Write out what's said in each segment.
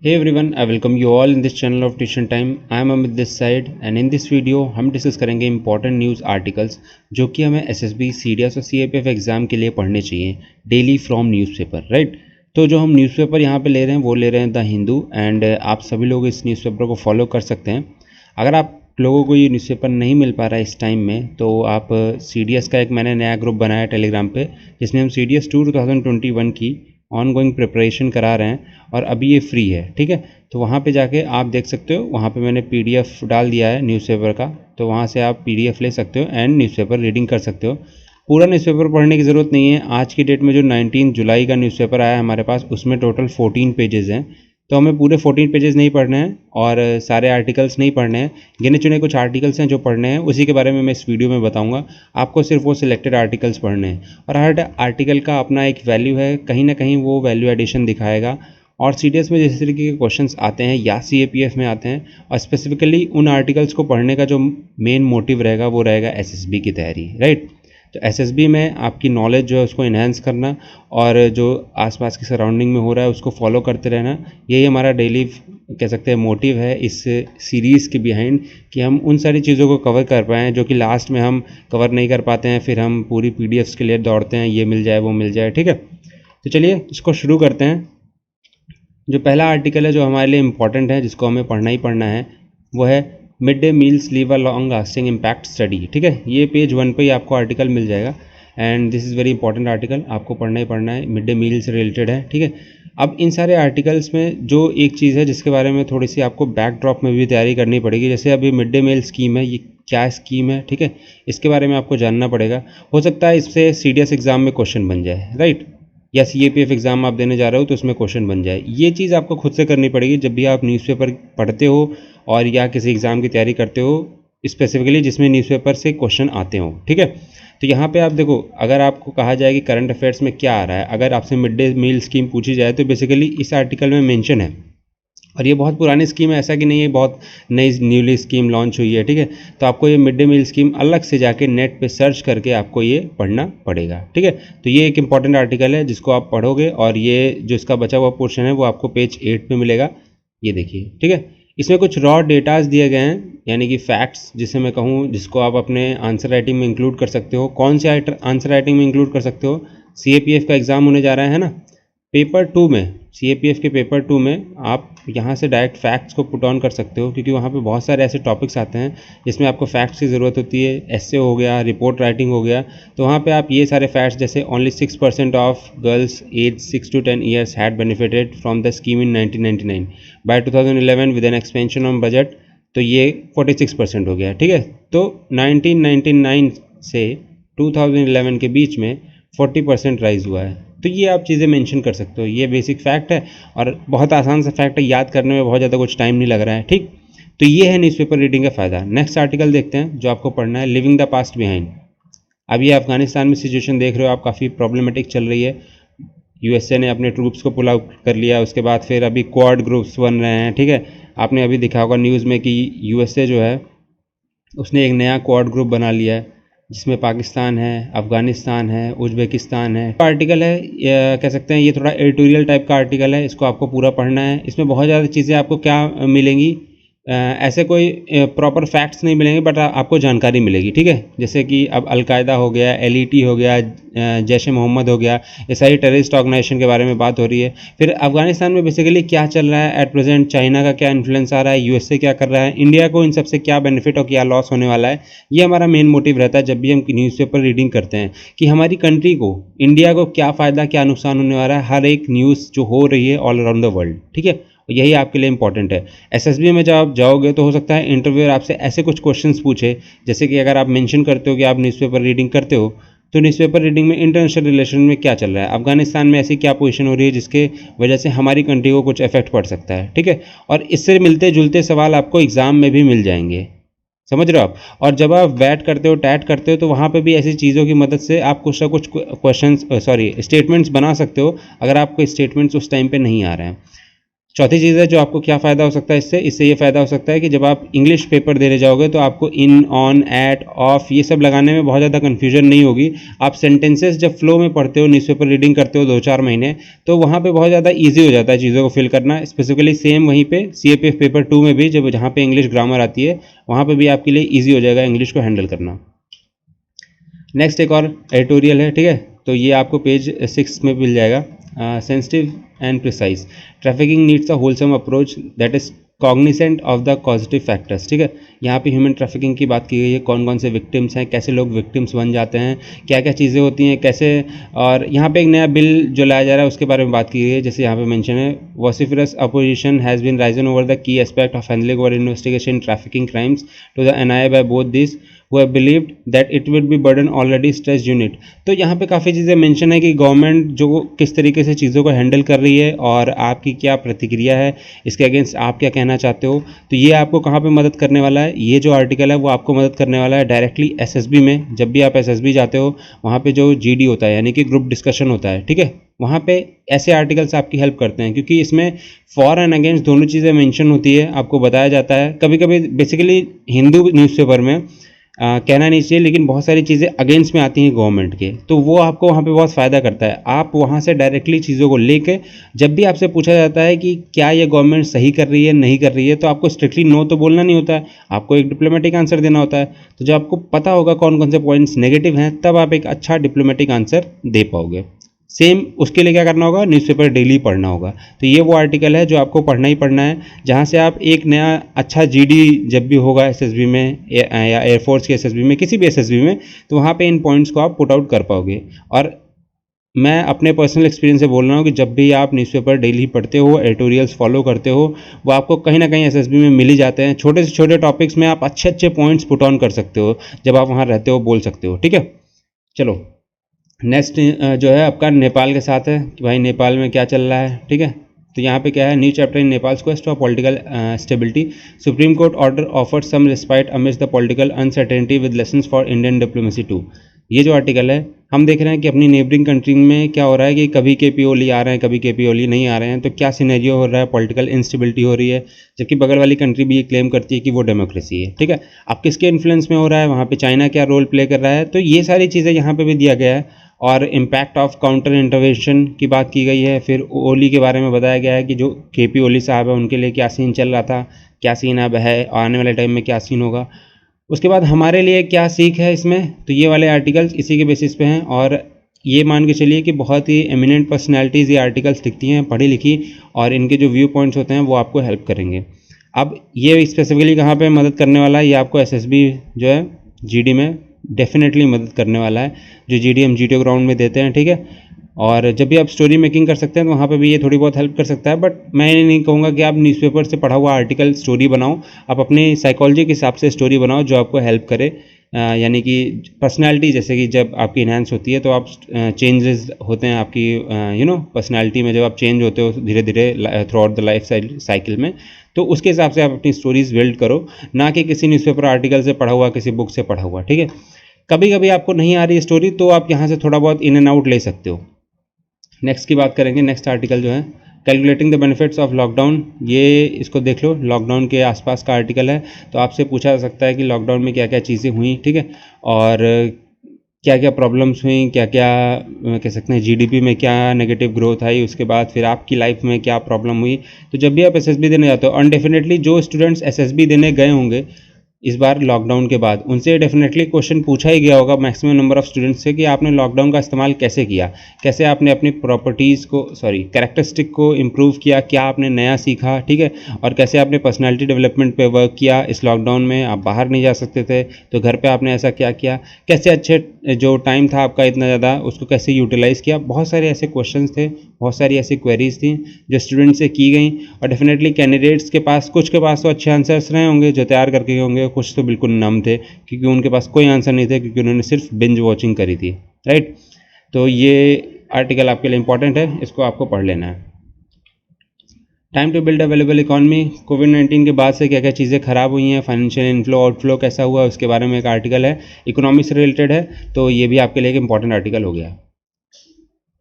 Hey everyone, I welcome you all in this channel of Tuition Time. I am Amit this side and in this video हम discuss करेंगे important news articles जो कि हमें SSB, CDS और CAPF exam के लिए पढ़ने चाहिए डेली फ्रॉम न्यूज़पेपर, राइट। तो जो हम न्यूज़पेपर यहाँ पे ले रहे हैं वो ले रहे हैं द हिंदू एंड आप सभी लोग इस न्यूज़पेपर को फॉलो कर सकते हैं। अगर आप लोगों को ये न्यूज़पेपर नहीं मिल पा रहा है इस टाइम में तो आप सीडीएस का एक मैंने नया ग्रुप बनाया टेलीग्राम पे जिसमें हम सीडीएस 2021 की ऑनगोइंग प्रिपरेशन करा रहे हैं और अभी ये फ्री है, ठीक है। तो वहाँ पे जाके आप देख सकते हो, वहाँ पे मैंने पीडीएफ डाल दिया है न्यूज़पेपर का, तो वहाँ से आप पीडीएफ ले सकते हो एंड न्यूज़पेपर रीडिंग कर सकते हो। पूरा न्यूज़पेपर पढ़ने की ज़रूरत नहीं है। आज की डेट में जो 19 जुलाई का न्यूज़पेपर आया है हमारे पास, उसमें टोटल 14 पेजेस हैं, तो हमें पूरे 14 पेजेस नहीं पढ़ने हैं और सारे आर्टिकल्स नहीं पढ़ने हैं। गिने चुने कुछ आर्टिकल्स हैं जो पढ़ने हैं, उसी के बारे में मैं इस वीडियो में बताऊंगा। आपको सिर्फ वो सिलेक्टेड आर्टिकल्स पढ़ने हैं और हर आर्टिकल का अपना एक वैल्यू है, कहीं ना कहीं वो वैल्यू एडिशन दिखाएगा। और सीडीएस में जिस तरीके के क्वेश्चंस आते हैं या सीएपीएफ में आते हैं, और स्पेसिफिकली उन आर्टिकल्स को पढ़ने का जो मेन मोटिव रहेगा वो रहेगा एसएसबी की तैयारी, राइट। तो एसएसबी में आपकी नॉलेज जो है उसको इन्हेंस करना और जो आसपास की सराउंडिंग में हो रहा है उसको फॉलो करते रहना, यही हमारा डेली कह सकते हैं मोटिव है इस सीरीज़ के बिहाइंड, कि हम उन सारी चीज़ों को कवर कर पाएँ जो कि लास्ट में हम कवर नहीं कर पाते हैं, फिर हम पूरी पीडीएफ्स के लिए दौड़ते हैं, ये मिल जाए वो मिल जाए, ठीक है। तो चलिए इसको शुरू करते हैं। जो पहला आर्टिकल है जो हमारे लिए इम्पॉर्टेंट है, जिसको हमें पढ़ना ही पढ़ना है, वो है mid day meals leave a long lasting impact study, ठीक है। ये पेज 1 पे ही आपको आर्टिकल मिल जाएगा and this is very important article, आपको पढ़ना ही पढ़ना है, मिड डे मील से रिलेटेड है, ठीक है। अब इन सारे आर्टिकल्स में जो एक चीज़ है जिसके बारे में थोड़ी सी आपको बैकड्रॉप में भी तैयारी करनी पड़ेगी, जैसे अभी मिड डे मील स्कीम है, ये क्या स्कीम है, ठीक है, इसके बारे में आपको जानना पड़ेगा। हो सकता है इससे सीडीएस एग्जाम में क्वेश्चन बन जाए, राइट, या सीएपीएफ एग्ज़ाम आप देने जा रहे हो तो उसमें क्वेश्चन बन जाए। ये चीज़ आपको खुद से करनी पड़ेगी जब भी आप न्यूज़पेपर पढ़ते हो और या किसी एग्ज़ाम की तैयारी करते हो, स्पेसिफिकली जिसमें न्यूज़पेपर से क्वेश्चन आते हो, ठीक है। तो यहाँ पे आप देखो, अगर आपको कहा जाए कि करंट अफेयर्स में क्या आ रहा है, अगर आपसे मिड डे मील स्कीम पूछी जाए तो बेसिकली इस आर्टिकल में मेंशन है, और ये बहुत पुरानी स्कीम है, ऐसा कि नहीं, ये बहुत नई न्यूली स्कीम लॉन्च हुई है, ठीक है। तो आपको ये मिड डे मील स्कीम अलग से जाके नेट पे सर्च करके आपको ये पढ़ना पड़ेगा, ठीक है। तो ये एक इंपॉर्टेंट आर्टिकल है जिसको आप पढ़ोगे और ये जो इसका बचा हुआ पोर्शन है वो आपको पेज 8 पे मिलेगा, ये देखिए, ठीक है। इसमें कुछ रॉ डेटाज दिए गए हैं, यानी कि फैक्ट्स जिसे मैं कहूँ, जिसको आप अपने आंसर राइटिंग में इंक्लूड कर सकते हो। कौन से आंसर राइटिंग में इंक्लूड कर सकते हो? सीएपीएफ का एग्ज़ाम होने जा रहा है ना, पेपर 2 में, सीएपीएफ के पेपर 2 में आप यहाँ से डायरेक्ट फैक्ट्स को पुट ऑन कर सकते हो, क्योंकि वहाँ पे बहुत सारे ऐसे टॉपिक्स आते हैं जिसमें आपको फैक्ट्स की ज़रूरत होती है। एस्से हो गया, रिपोर्ट राइटिंग हो गया, तो वहाँ पे आप ये सारे फैक्ट्स, जैसे only 6% of girls age 6 to 10 years had benefited from the scheme in 1999 by 2011 with an expansion on budget, तो ये 46% हो गया, ठीक है। तो 1999 से 2011 के बीच में 40% राइज हुआ है। तो ये आप चीज़ें मेंशन कर सकते हो, ये बेसिक फैक्ट है और बहुत आसान सा फैक्ट है, याद करने में बहुत ज़्यादा कुछ टाइम नहीं लग रहा है, ठीक। तो ये है न्यूज़पेपर रीडिंग का फ़ायदा। नेक्स्ट आर्टिकल देखते हैं जो आपको पढ़ना है, लिविंग द पास्ट बिहाइंड। अब ये अफगानिस्तान में सिचुएशन देख रहे हो आप, काफ़ी प्रॉब्लमेटिक चल रही है। यूएसए ने अपने ट्रूप्स को पुल आउट कर लिया, उसके बाद फिर अभी क्वाड ग्रुप्स बन रहे हैं, ठीक है। आपने अभी देखा होगा न्यूज़ में कि यूएसए जो है उसने एक नया क्वाड ग्रुप बना लिया है, जिसमें पाकिस्तान है, अफ़गानिस्तान है, उज़्बेकिस्तान है। आर्टिकल है, कह सकते हैं ये थोड़ा एडिटोरियल टाइप का आर्टिकल है, इसको आपको पूरा पढ़ना है। इसमें बहुत ज़्यादा चीज़ें आपको क्या मिलेंगी, ऐसे कोई प्रॉपर फैक्ट्स नहीं मिलेंगे, बट आपको जानकारी मिलेगी, ठीक है। जैसे कि अब अलकायदा हो गया, एलईटी हो गया, जैश ए मोहम्मद हो गया, ये सारी टेररिस्ट ऑर्गेनाइजेशन के बारे में बात हो रही है। फिर अफगानिस्तान में बेसिकली क्या चल रहा है एट प्रेजेंट, चाइना का क्या इन्फ्लुएंस आ रहा है, यूएसए क्या कर रहा है, इंडिया को इन सबसे क्या बेनिफिट और क्या लॉस होने वाला है, ये हमारा मेन मोटिव रहता है जब भी हम न्यूज़पेपर रीडिंग करते हैं, कि हमारी कंट्री को, इंडिया को क्या फ़ायदा क्या नुकसान होने वाला है हर एक न्यूज़ जो हो रही है ऑल अराउंड द वर्ल्ड, ठीक है। यही आपके लिए इंपॉर्टेंट है। एसएसबी में जब आप जाओगे तो हो सकता है इंटरव्यूअर आपसे ऐसे कुछ क्वेश्चंस पूछे, जैसे कि अगर आप मेंशन करते हो कि आप न्यूज़पेपर रीडिंग करते हो, तो न्यूज़पेपर रीडिंग में इंटरनेशनल रिलेशन में क्या चल रहा है, अफगानिस्तान में ऐसी क्या पोजीशन हो रही है जिसके वजह से हमारी कंट्री को कुछ इफेक्ट पड़ सकता है, ठीक है। और इससे मिलते जुलते सवाल आपको एग्जाम में भी मिल जाएंगे, समझ रहे हो आप। और जब आप वैट करते हो, टैट करते हो, तो वहाँ पे भी ऐसी चीज़ों की मदद से आप कुछ ना कुछ क्वेश्चंस स्टेटमेंट्स बना सकते हो, अगर आपको स्टेटमेंट्स उस टाइम पे नहीं आ रहे हैं। चौथी चीज़ है जो आपको क्या फ़ायदा हो सकता है इससे ये फ़ायदा हो सकता है कि जब आप इंग्लिश पेपर देने जाओगे तो आपको इन, ऑन, एट, ऑफ ये सब लगाने में बहुत ज़्यादा कन्फ्यूजन नहीं होगी। आप सेंटेंसेस जब फ्लो में पढ़ते हो, न्यूज़पेपर रीडिंग करते हो 2-4 महीने, तो वहाँ पे बहुत ज़्यादा ईजी हो जाता है चीज़ों को फिल करना। स्पेसिफिकली सेम वहीं पे सीएपीएफ पेपर 2 में भी जब जहाँ पे इंग्लिश ग्रामर आती है, वहाँ पे भी आपके लिए ईजी हो जाएगा इंग्लिश को हैंडल करना। नेक्स्ट एक और एडिटोरियल है, ठीक है, तो ये आपको पेज 6 में मिल जाएगा। Sensitive and precise, trafficking needs a wholesome approach that is cognisant of the positive factors, ठीक है। यहाँ पे ह्यूमन ट्रैफिकिंग की बात की गई है, कौन कौन से विक्टिम्स हैं, कैसे लोग विक्टिम्स बन जाते हैं, क्या क्या चीज़ें होती हैं, कैसे। और यहाँ पे एक नया बिल जो लाया जा रहा है उसके बारे में बात की गई है, जैसे यहाँ पे मेंशन है, वॉसिफरस opposition has been risen over the key aspect of handling और investigation trafficking crimes to the NIA by both this who have believed that it would be burden already stressed unit। तो यहाँ पे काफ़ी चीज़ें mention है कि government जो किस तरीके से चीज़ों को हैंडल कर रही है और आपकी क्या प्रतिक्रिया है, इसके अगेंस्ट आप क्या कहना चाहते हो। तो ये आपको कहाँ पे मदद करने वाला है, ये जो आर्टिकल है वो आपको मदद करने वाला है डायरेक्टली एसएसबी में। जब भी आप एसएसबी जाते हो वहाँ पे जो जीडी होता है यानी कि ग्रुप डिस्कशन होता है, ठीक है, वहाँ पे ऐसे आर्टिकल्स आपकी हेल्प करते हैं क्योंकि इसमें फॉर एंड अगेंस्ट दोनों चीज़ें मेंशन होती है, आपको बताया जाता है। कभी कभी बेसिकली हिंदू न्यूज़पेपर में कहना नहीं चाहिए, लेकिन बहुत सारी चीज़ें अगेंस्ट में आती हैं गवर्नमेंट के, तो वो आपको वहाँ पे बहुत फ़ायदा करता है। आप वहाँ से डायरेक्टली चीज़ों को लेके, जब भी आपसे पूछा जाता है कि क्या ये गवर्नमेंट सही कर रही है नहीं कर रही है, तो आपको स्ट्रिक्टली नो तो बोलना नहीं होता है, आपको एक डिप्लोमेटिक आंसर देना होता है। तो जब आपको पता होगा कौन कौन से पॉइंट्स नेगेटिव हैं, तब आप एक अच्छा डिप्लोमेटिक आंसर दे पाओगे। सेम उसके लिए क्या करना होगा, न्यूज़पेपर डेली पढ़ना होगा। तो ये वो आर्टिकल है जो आपको पढ़ना ही पढ़ना है, जहाँ से आप एक नया अच्छा जीडी जब भी होगा एसएसबी में या एयरफोर्स के एसएसबी में, किसी भी एसएसबी में, तो वहाँ पे इन पॉइंट्स को आप पुट आउट कर पाओगे। और मैं अपने पर्सनल एक्सपीरियंस से बोल रहा हूँ कि जब भी आप न्यूज़पेपर डेली पढ़ते हो, एडिटोरियल्स फॉलो करते हो, वो आपको कहीं ना कहीं एसएसबी में मिल ही जाते हैं। छोटे से छोटे टॉपिक्स में आप अच्छे अच्छे पॉइंट्स पुट ऑन कर सकते हो, जब आप वहाँ रहते हो बोल सकते हो, ठीक है। चलो नेक्स्ट जो है आपका नेपाल के साथ है कि भाई नेपाल में क्या चल रहा है, ठीक है। तो यहाँ पे क्या है, new chapter in Nepal's quest for political stability, supreme court order offer some respite amidst the political uncertainty with lessons for Indian diplomacy too. ये जो आर्टिकल है, हम देख रहे हैं कि अपनी नेबरिंग कंट्री में क्या हो रहा है कि कभी केपी ओली आ रहे हैं, कभी केपी ओली नहीं आ रहे हैं, तो क्या सिनेरियो हो रहा है, पॉलिटिकल इंस्टेबिलिटी हो रही है, जबकि बगल वाली कंट्री भी ये क्लेम करती है कि वो डेमोक्रेसी है, ठीक है। अब किसके इन्फ्लुएंस में हो रहा है, वहाँ पे चाइना क्या रोल प्ले कर रहा है, तो ये सारी चीज़ें यहाँ पे भी दिया गया है। और इम्पैक्ट ऑफ काउंटर इंटरवेंशन की बात की गई है। फिर ओली के बारे में बताया गया है कि जो केपी ओली साहब है उनके लिए क्या सीन चल रहा था, क्या सीन अब है, आने वाले टाइम में क्या सीन होगा। उसके बाद हमारे लिए क्या सीख है इसमें, तो ये वाले आर्टिकल्स इसी के बेसिस पे हैं। और ये मान के चलिए कि बहुत ही एमिनेंट पर्सनैलिटीज़ ये आर्टिकल्स लिखती हैं, पढ़ी लिखी, और इनके जो व्यू पॉइंट्स होते हैं वो आपको हेल्प करेंगे। अब ये स्पेसिफिकली कहाँ पे मदद करने वाला है, ये आपको एसएसबी जो है जीडी में डेफिनेटली मदद करने वाला है, जो जीडी हम जीटीओ ग्राउंड में देते हैं, ठीक है। और जब भी आप स्टोरी मेकिंग कर सकते हैं तो वहाँ पे भी ये थोड़ी बहुत हेल्प कर सकता है। बट मैं ये नहीं कहूँगा कि आप न्यूज़पेपर से पढ़ा हुआ आर्टिकल स्टोरी बनाओ, आप अपनी साइकोलॉजी के हिसाब से स्टोरी बनाओ जो आपको हेल्प करे। यानी कि पर्सनालिटी जैसे कि जब आपकी इन्हांस होती है तो आप चेंजेस होते हैं आपकी पर्सनालिटी में, जब आप चेंज होते हो धीरे धीरे through out the life cycle में, तो उसके हिसाब से आप अपनी स्टोरीज बिल्ड करो, ना कि किसी न्यूज़पेपर आर्टिकल से पढ़ा हुआ, किसी बुक से पढ़ा हुआ, ठीक है। कभी कभी आपको नहीं आ रही स्टोरी तो आप यहाँ से थोड़ा बहुत इन एंड आउट ले सकते हो। नेक्स्ट की बात करेंगे, नेक्स्ट आर्टिकल जो है calculating the benefits of lockdown, ये इसको देख लो, लॉकडाउन के आसपास का आर्टिकल है। तो आपसे पूछा जा सकता है कि लॉकडाउन में क्या क्या चीज़ें हुई, ठीक है, और क्या क्या प्रॉब्लम्स हुई, क्या क्या कह सकते हैं जीडीपी में क्या नेगेटिव ग्रोथ आई, उसके बाद फिर आपकी लाइफ में क्या प्रॉब्लम हुई। तो जब भी आप एसएसबी देने जाते हो, अनडेफिनेटली जो स्टूडेंट्स एसएसबी देने गए होंगे इस बार लॉकडाउन के बाद, उनसे डेफिनेटली क्वेश्चन पूछा ही गया होगा मैक्सिमम नंबर ऑफ स्टूडेंट्स से कि आपने लॉकडाउन का इस्तेमाल कैसे किया, कैसे आपने अपनी प्रॉपर्टीज़ को कैरेक्टरिस्टिक को इम्प्रूव किया, क्या आपने नया सीखा, ठीक है, और कैसे आपने पर्सनालिटी डेवलपमेंट पे वर्क किया। इस लॉकडाउन में आप बाहर नहीं जा सकते थे तो घर पे आपने ऐसा क्या किया, कैसे अच्छे जो टाइम था आपका इतना ज़्यादा उसको कैसे यूटिलाइज़ किया। बहुत सारे ऐसे क्वेश्चन थे, बहुत सारी ऐसी क्वेरीज थी जो स्टूडेंट से की गई, और डेफिनेटली कैंडिडेट्स के पास, कुछ के पास तो अच्छे आंसर्स रहे होंगे जो तैयार करके गए होंगे, कुछ तो बिल्कुल नम थे क्योंकि उनके पास कोई आंसर नहीं थे, क्योंकि उन्होंने सिर्फ बिंज वॉचिंग करी थी, राइट। तो ये आर्टिकल आपके लिए इंपॉर्टेंट है, इसको आपको पढ़ लेना है। Time to build available economy, कोविड-19 के बाद से क्या क्या चीज़ें ख़राब हुई हैं, फाइनेंशियल इनफ्लो आउटफ्लो कैसा हुआ, उसके बारे में एक आर्टिकल है, इकोनॉमी से रिलेटेड है, तो ये भी आपके लिए एक इंपॉर्टेंट आर्टिकल हो गया।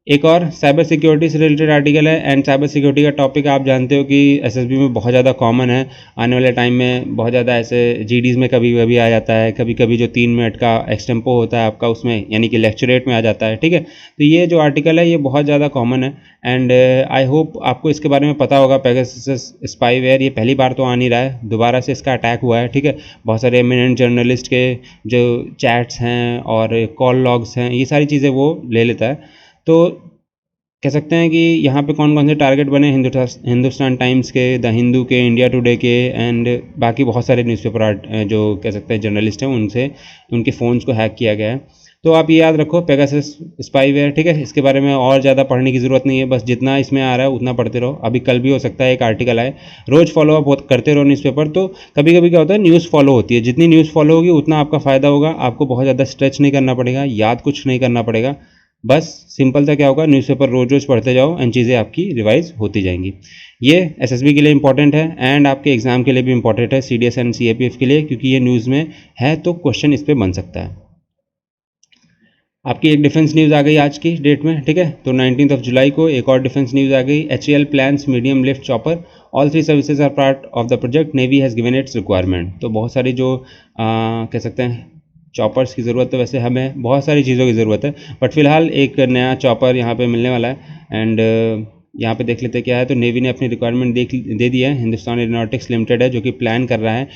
एक और साइबर सिक्योरिटी से रिलेटेड आर्टिकल है, एंड साइबर सिक्योरिटी का टॉपिक आप जानते हो कि एसएसबी में बहुत ज़्यादा कॉमन है। आने वाले टाइम में बहुत ज़्यादा ऐसे जीडीज़ में कभी कभी आ जाता है, कभी कभी जो 3 मिनट का एक्सटेम्पो होता है आपका उसमें, यानी कि लेक्चरेट में आ जाता है। ठीक है, तो ये जो आर्टिकल है ये बहुत ज़्यादा कॉमन है, एंड आई होप आपको इसके बारे में पता होगा। पेगासस स्पाईवेयर ये पहली बार तो आ नहीं रहा है, दोबारा से इसका अटैक हुआ है। ठीक है, बहुत सारे एमिनेंट जर्नलिस्ट के जो चैट्स हैं और कॉल लॉग्स हैं, ये सारी चीज़ें वो ले लेता है। तो कह सकते हैं कि यहाँ पे कौन कौन से टारगेट बने, हिंदुस्तान टाइम्स के, द हिंदू के, इंडिया टुडे के, एंड बाकी बहुत सारे न्यूज़पेपर जो कह सकते हैं जर्नलिस्ट हैं उनसे उनके फ़ोन्स को हैक किया गया है। तो आप ये याद रखो, पेगासस स्पाईवेयर। ठीक है, इसके बारे में और ज़्यादा पढ़ने की ज़रूरत नहीं है, बस जितना इसमें आ रहा है उतना पढ़ते रहो। अभी कल भी हो सकता है एक आर्टिकल आए, रोज़ फॉलो अप करते रहो न्यूज़पेपर। तो कभी कभी क्या होता है, न्यूज़ फॉलो होती है, जितनी न्यूज़ फॉलो होगी उतना आपका फ़ायदा होगा, आपको बहुत ज़्यादा स्ट्रेच नहीं करना पड़ेगा, याद कुछ नहीं करना पड़ेगा। बस सिंपल सा क्या होगा, न्यूज़पेपर रोज रोज पढ़ते जाओ एंड चीज़ें आपकी रिवाइज होती जाएंगी। ये एसएसबी के लिए इंपॉर्टेंट है, एंड आपके एग्जाम के लिए भी इंपॉर्टेंट है, सीडीएस एंड सीएपीएफ के लिए, क्योंकि ये न्यूज़ में है तो क्वेश्चन इस पर बन सकता है। आपकी एक डिफेंस न्यूज़ आ गई आज की डेट में। ठीक है, तो 19 जुलाई को एक और डिफेंस न्यूज़ आ गई। HAL plans medium lift chopper, all 3 services are part of the project, navy has given its requirement. तो बहुत सारी जो कह सकते हैं चॉपर्स की ज़रूरत है, वैसे हमें बहुत सारी चीज़ों की ज़रूरत है, बट फिलहाल एक नया चॉपर यहाँ पे मिलने वाला है। एंड यहाँ पे देख लेते क्या है, तो नेवी ने अपनी रिक्वायरमेंट दे दी है। हिंदुस्तान एरोनॉटिक्स लिमिटेड है जो कि प्लान कर रहा है,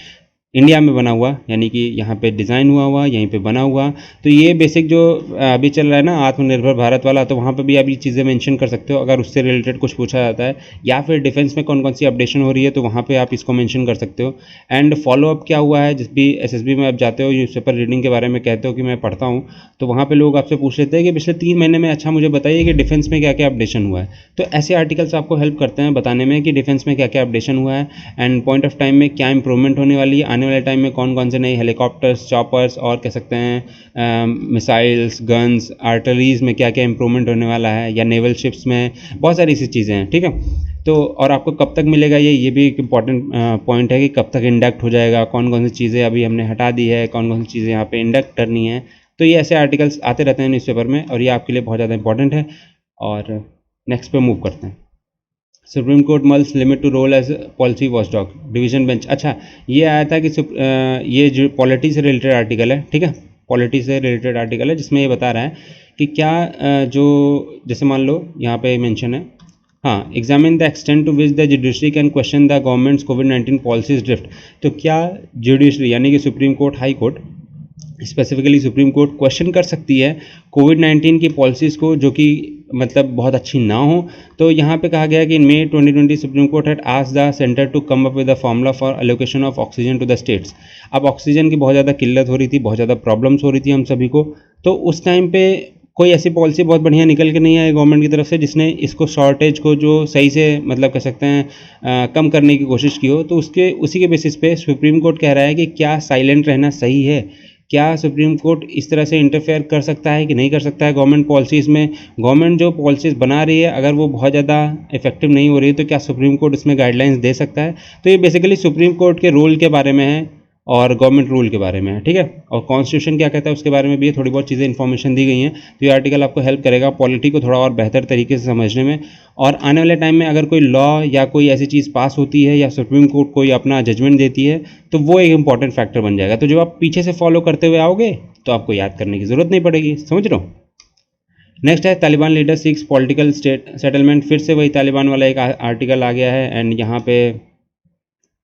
इंडिया में बना हुआ, यानी कि यहाँ पे डिज़ाइन हुआ यहीं पे बना हुआ। तो ये बेसिक जो अभी चल रहा है ना आत्मनिर्भर भारत वाला, तो वहाँ पे भी आप ये चीज़ें मेंशन कर सकते हो अगर उससे रिलेटेड कुछ पूछा जाता है, या फिर डिफेंस में कौन कौन सी अपडेशन हो रही है तो वहाँ पे आप इसको मेंशन कर सकते हो। एंड फॉलो अप क्या हुआ है, जिस भी एसएसबी में आप जाते हो, न्यूज़पेपर रीडिंग के बारे में कहते हो कि मैं पढ़ता हूँ, तो वहाँ पे लोग आपसे पूछ लेते हैं कि पिछले 3 महीने में अच्छा मुझे बताइए कि डिफेंस में क्या क्या अपडेशन हुआ है। तो ऐसे आर्टिकल्स आपको हेल्प करते हैं बताने में कि डिफेंस में क्या क्या अपडेशन हुआ है, एंड पॉइंट ऑफ टाइम में क्या इंप्रूवमेंट होने वाली है, आने वाले टाइम में कौन कौन से नए हेलीकॉप्टर्स, चॉपर्स और कह सकते हैं मिसाइल्स, गन्स, आर्टरीज में क्या क्या इंप्रूवमेंट होने वाला है, या नेवल शिप्स में बहुत सारी ऐसी चीज़ें हैं। ठीक है, तो और आपको कब तक मिलेगा ये भी एक इम्पॉर्टेंट पॉइंट है कि कब तक इंडक्ट हो जाएगा, कौन कौन सी चीज़ें अभी हमने हटा दी है, कौन कौन सी चीज़ें यहाँ पे इंडक्ट करनी है। तो ये ऐसे आर्टिकल्स आते रहते हैं न्यूज़पेपर में, और ये आपके लिए बहुत ज़्यादा इंपॉर्टेंट है। और नेक्स्ट पे मूव करते हैं। Supreme court mulls limit to role as policy watchdog, division bench. अच्छा, ये आया था कि ये जो पॉलिटी से रिलेटेड आर्टिकल है, ठीक है, पॉलिटी से रिलेटेड आर्टिकल है, जिसमें ये बता रहा है कि क्या जो जैसे मान लो यहाँ पे मेंशन है, हाँ, examine the extent to which the judiciary can question the government's कोविड-19 पॉलिसीज ड्रिफ्ट। तो क्या जुडिशरी यानी कि supreme court, high court, specifically supreme court question कर सकती है कोविड-19 की पॉलिसीज़ को, जो कि मतलब बहुत अच्छी ना हो। तो यहाँ पे कहा गया कि in May 2020 supreme court had asked the centre to come up with the formula for allocation of oxygen to the states. अब ऑक्सीजन की बहुत ज़्यादा किल्लत हो रही थी, बहुत ज़्यादा प्रॉब्लम्स हो रही थी हम सभी को, तो उस टाइम पे कोई ऐसी पॉलिसी बहुत बढ़िया निकल के नहीं आई गवर्नमेंट की तरफ से जिसने इसको शॉर्टेज को जो सही से मतलब कह सकते हैं कम करने की कोशिश की हो। तो उसके उसी के बेसिस पे सुप्रीम कोर्ट कह रहा है कि क्या साइलेंट रहना सही है, क्या सुप्रीम कोर्ट इस तरह से इंटरफेयर कर सकता है कि नहीं कर सकता है गवर्नमेंट पॉलिसीज़ में। गवर्नमेंट जो पॉलिसीज़ बना रही है अगर वो बहुत ज़्यादा इफेक्टिव नहीं हो रही है तो क्या सुप्रीम कोर्ट इसमें गाइडलाइंस दे सकता है। तो ये बेसिकली सुप्रीम कोर्ट के रोल के बारे में है और गवर्नमेंट रूल के बारे में है। ठीक है, और कॉन्स्टिट्यूशन क्या कहता है उसके बारे में भी थोड़ी बहुत चीज़ें इन्फॉर्मेशन दी गई हैं। तो ये आर्टिकल आपको हेल्प करेगा पॉलिटी को थोड़ा और बेहतर तरीके से समझने में। और आने वाले टाइम में अगर कोई लॉ या कोई ऐसी चीज़ पास होती है या सुप्रीम कोर्ट कोई अपना जजमेंट देती है तो वो एक इंपॉर्टेंट फैक्टर बन जाएगा। तो जो आप पीछे से फॉलो करते हुए आओगे तो आपको याद करने की ज़रूरत नहीं पड़ेगी। समझ रहे हो। नेक्स्ट है Taliban leader seeks political state settlement. फिर से वही तालिबान वाला एक आर्टिकल आ गया है, एंड यहाँ पे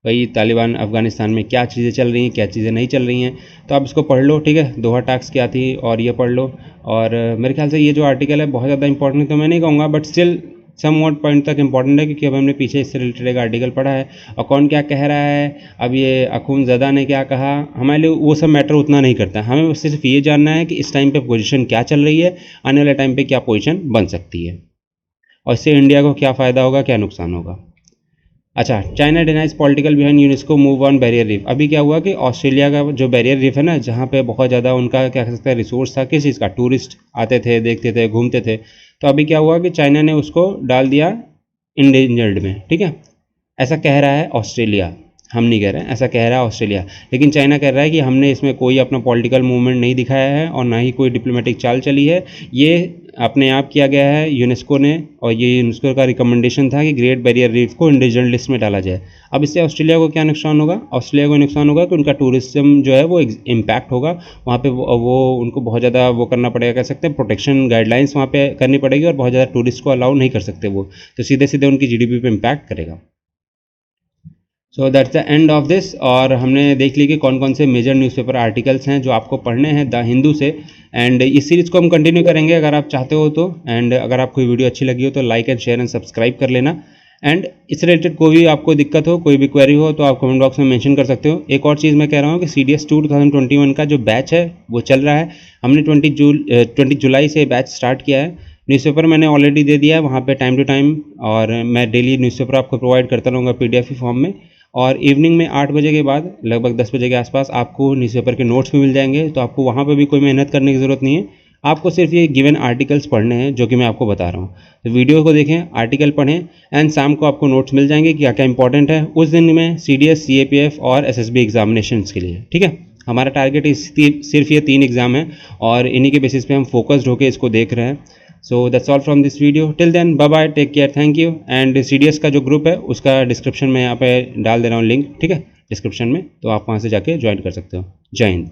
वही तालिबान अफ़गानिस्तान में क्या चीज़ें चल रही हैं, क्या चीज़ें नहीं चल रही हैं। तो आप इसको पढ़ लो। ठीक है, दोहा टैक्स क्या थी और ये पढ़ लो। और मेरे ख्याल से ये जो आर्टिकल है बहुत ज़्यादा इंपॉर्टेंट तो मैं नहीं कहूँगा, but still somewhat point तक इंपॉर्टेंट है, क्योंकि अब हमने पीछे इससे रिलेटेड एक आर्टिकल पढ़ा है। और कौन क्या कह रहा है, अब ये अखुंज़दा ने क्या कहा, हमारे लिए वो सब मैटर उतना नहीं करता। हमें सिर्फ ये जानना है कि इस टाइम पे पोजीशन क्या चल रही है, आने वाले टाइम पे क्या पोजीशन बन सकती है, और इससे इंडिया को क्या फ़ायदा होगा, क्या नुकसान होगा। अच्छा, China denies political behind UNESCO move on barrier reef. अभी क्या हुआ कि ऑस्ट्रेलिया का जो बैरियर रीफ है ना, जहाँ पे बहुत ज़्यादा उनका क्या कह सकते हैं रिसोर्स था, किस चीज़ का, टूरिस्ट आते थे, देखते थे, घूमते थे। तो अभी क्या हुआ कि चाइना ने उसको डाल दिया इंडेंजर्ड में। ठीक है, ऐसा कह रहा है ऑस्ट्रेलिया, हम नहीं कह रहे हैं, ऐसा कह रहा है ऑस्ट्रेलिया। लेकिन चाइना कह रहा है कि हमने इसमें कोई अपना पॉलिटिकल मूवमेंट नहीं दिखाया है और ना ही कोई डिप्लोमेटिक चाल चली है। ये अपने आप किया गया है यूनेस्को ने, और ये यूनेस्को का रिकमेंडेशन था कि ग्रेट बैरियर रीफ को इंडेंजर्ड लिस्ट में डाला जाए। अब इससे ऑस्ट्रेलिया को क्या नुकसान होगा? ऑस्ट्रेलिया को नुकसान होगा कि उनका टूरिज्म जो है वो इम्पैक्ट होगा वहाँ पे। वो उनको बहुत ज़्यादा वो करना पड़ेगा, कह सकते हैं प्रोटेक्शन गाइडलाइंस वहाँ पे करनी पड़ेगी, और बहुत ज़्यादा टूरिस्ट को अलाउ नहीं कर सकते वो, तो सीधे सीधे उनकी जीडीपी पे इम्पैक्ट करेगा। So that's the end of this. और हमने देख ली कि कौन कौन से मेजर न्यूज़पेपर आर्टिकल्स हैं जो आपको पढ़ने हैं द हिंदू से। एंड इस सीरीज़ को हम कंटिन्यू करेंगे अगर आप चाहते हो तो। एंड अगर आपको वीडियो अच्छी लगी हो तो like and share and subscribe कर लेना। एंड इससे रिलेटेड कोई भी आपको दिक्कत हो, कोई भी क्वेरी हो, तो आप कमेंट बॉक्स में मेंशन कर सकते हो। एक और चीज़ मैं कह रहा हूँ कि CDS 2021 का जो बैच है वो चल रहा है। हमने 20 जुलाई से बैच स्टार्ट किया है। न्यूज़पेपर मैंने ऑलरेडी दे दिया है वहाँ पे टाइम टू टाइम, और मैं डेली न्यूज़पेपर आपको प्रोवाइड करता रहूँगा PDF फॉर्म में। और इवनिंग में 8 बजे के बाद लगभग 10 बजे के आसपास आपको न्यूज़पेपर के नोट्स भी मिल जाएंगे, तो आपको वहाँ पे भी कोई मेहनत करने की ज़रूरत नहीं है। आपको सिर्फ ये गिवन आर्टिकल्स पढ़ने हैं जो कि मैं आपको बता रहा हूँ। तो वीडियो को देखें, आर्टिकल पढ़ें, एंड शाम को आपको नोट्स मिल जाएंगे कि क्या क्या इंपॉर्टेंट है उस दिन में CDS, CAPF और SSB एग्जामिनेशंस के लिए। ठीक है, हमारा टारगेट सिर्फ ये 3 एग्ज़ाम है, और इन्हीं के बेसिस पे हम फोकस्ड होकर इसको देख रहे हैं। So that's all from this video. Till then bye bye, take care, thank you. And CDS का जो ग्रुप है उसका डिस्क्रिप्शन में यहाँ पे डाल दे रहा हूँ लिंक, ठीक है, डिस्क्रिप्शन में, तो आप वहाँ से जाके ज्वाइन कर सकते हो। जय हिंद।